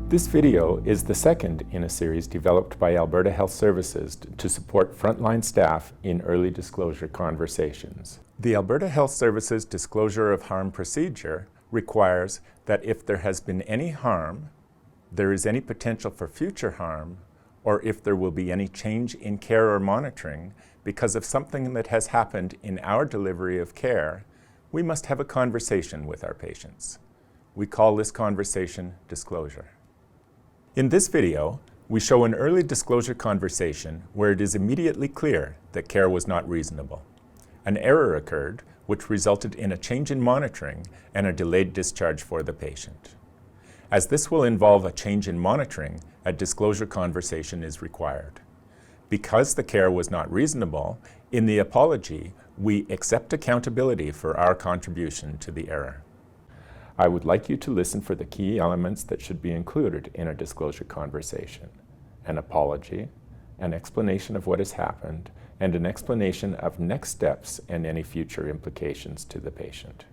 This video is the second in a series developed by Alberta Health Services to support frontline staff in early disclosure conversations. The Alberta Health Services Disclosure of Harm procedure requires that if there has been any harm, there is any potential for future harm, or if there will be any change in care or monitoring because of something that has happened in our delivery of care, we must have a conversation with our patients. We call this conversation disclosure. In this video, we show an early disclosure conversation where it is immediately clear that care was not reasonable. An error occurred which resulted in a change in monitoring and a delayed discharge for the patient. As this will involve a change in monitoring, a disclosure conversation is required. Because the care was not reasonable, in the apology, we accept accountability for our contribution to the error. I would like you to listen for the key elements that should be included in a disclosure conversation: an apology, an explanation of what has happened, and an explanation of next steps and any future implications to the patient.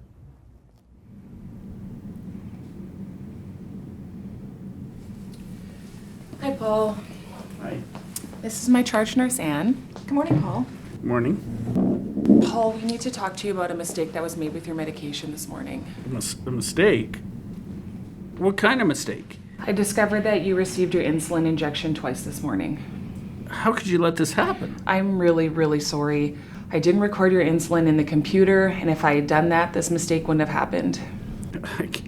Hi, Paul. Hi. This is my charge nurse, Anne. Good morning, Paul. Morning. Paul, we need to talk to you about a mistake that was made with your medication this morning. A mistake? What kind of mistake? I discovered that you received your insulin injection twice this morning. How could you let this happen? I'm really, really sorry. I didn't record your insulin in the computer, and if I had done that, this mistake wouldn't have happened.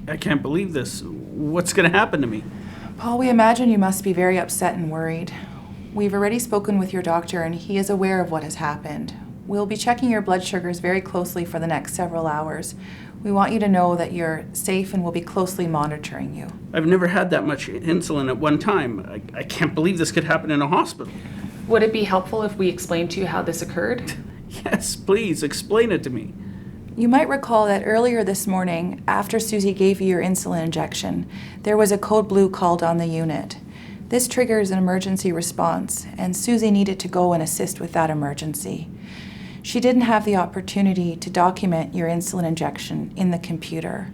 I can't believe this. What's going to happen to me? Paul, we imagine you must be very upset and worried. We've already spoken with your doctor and he is aware of what has happened. We'll be checking your blood sugars very closely for the next several hours. We want you to know that you're safe and we'll be closely monitoring you. I've never had that much insulin at one time. I can't believe this could happen in a hospital. Would it be helpful if we explained to you how this occurred? Yes, please, explain it to me. You might recall that earlier this morning, after Susie gave you your insulin injection, there was a code blue called on the unit. This triggers an emergency response, and Susie needed to go and assist with that emergency. She didn't have the opportunity to document your insulin injection in the computer.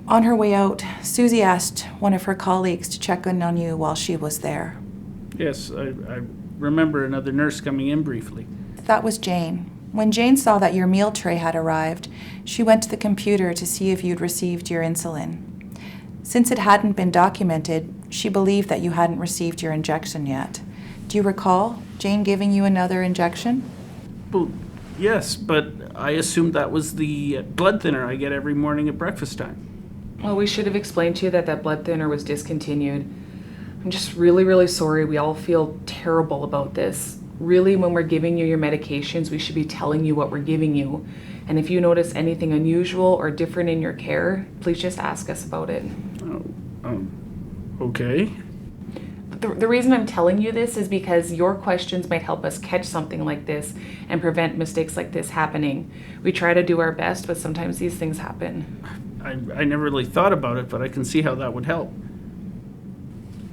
On her way out, Susie asked one of her colleagues to check in on you while she was there. Yes, I remember another nurse coming in briefly. That was Jane. When Jane saw that your meal tray had arrived, she went to the computer to see if you'd received your insulin. Since it hadn't been documented, she believed that you hadn't received your injection yet. Do you recall Jane giving you another injection? Well, yes, but I assumed that was the blood thinner I get every morning at breakfast time. Well, we should have explained to you that blood thinner was discontinued. I'm just really, really sorry. We all feel terrible about this. Really, when we're giving you your medications, we should be telling you what we're giving you. And if you notice anything unusual or different in your care, please just ask us about it. Okay. The reason I'm telling you this is because your questions might help us catch something like this and prevent mistakes like this happening. We try to do our best, but sometimes these things happen. I never really thought about it, but I can see how that would help.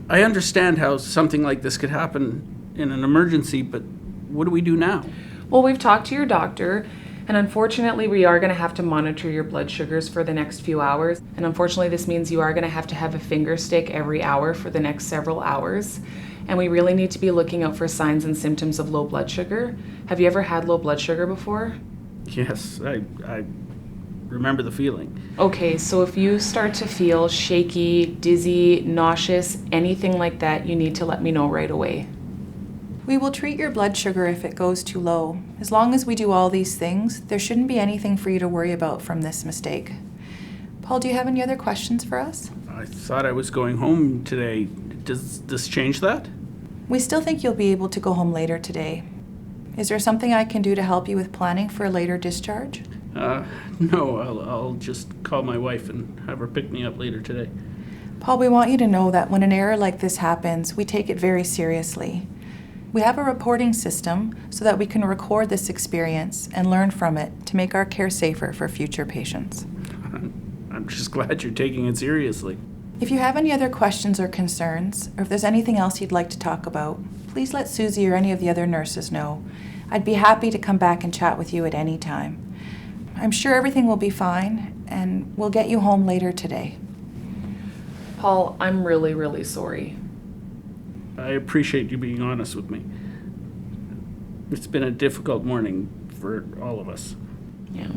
I understand how something like this could happen in an emergency, but what do we do now? Well, we've talked to your doctor, and unfortunately we are going to have to monitor your blood sugars for the next few hours. And unfortunately this means you are going to have a finger stick every hour for the next several hours. And we really need to be looking out for signs and symptoms of low blood sugar. Have you ever had low blood sugar before? Yes, I remember the feeling. Okay, so if you start to feel shaky, dizzy, nauseous, anything like that, you need to let me know right away. We will treat your blood sugar if it goes too low. As long as we do all these things, there shouldn't be anything for you to worry about from this mistake. Paul, do you have any other questions for us? I thought I was going home today. Does this change that? We still think you'll be able to go home later today. Is there something I can do to help you with planning for a later discharge? No, I'll just call my wife and have her pick me up later today. Paul, we want you to know that when an error like this happens, we take it very seriously. We have a reporting system so that we can record this experience and learn from it to make our care safer for future patients. I'm just glad you're taking it seriously. If you have any other questions or concerns, or if there's anything else you'd like to talk about, please let Susie or any of the other nurses know. I'd be happy to come back and chat with you at any time. I'm sure everything will be fine, and we'll get you home later today. Paul, I'm really, really sorry. I appreciate you being honest with me. It's been a difficult morning for all of us. Yeah.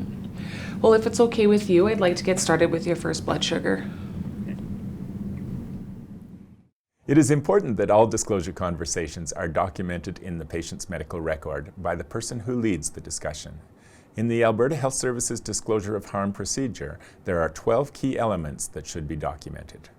Well, if it's okay with you, I'd like to get started with your first blood sugar. It is important that all disclosure conversations are documented in the patient's medical record by the person who leads the discussion. In the Alberta Health Services Disclosure of Harm procedure, there are 12 key elements that should be documented.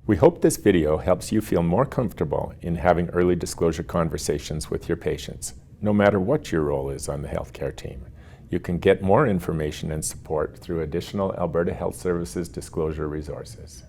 We hope this video helps you feel more comfortable in having early disclosure conversations with your patients, no matter what your role is on the healthcare team. You can get more information and support through additional Alberta Health Services disclosure resources.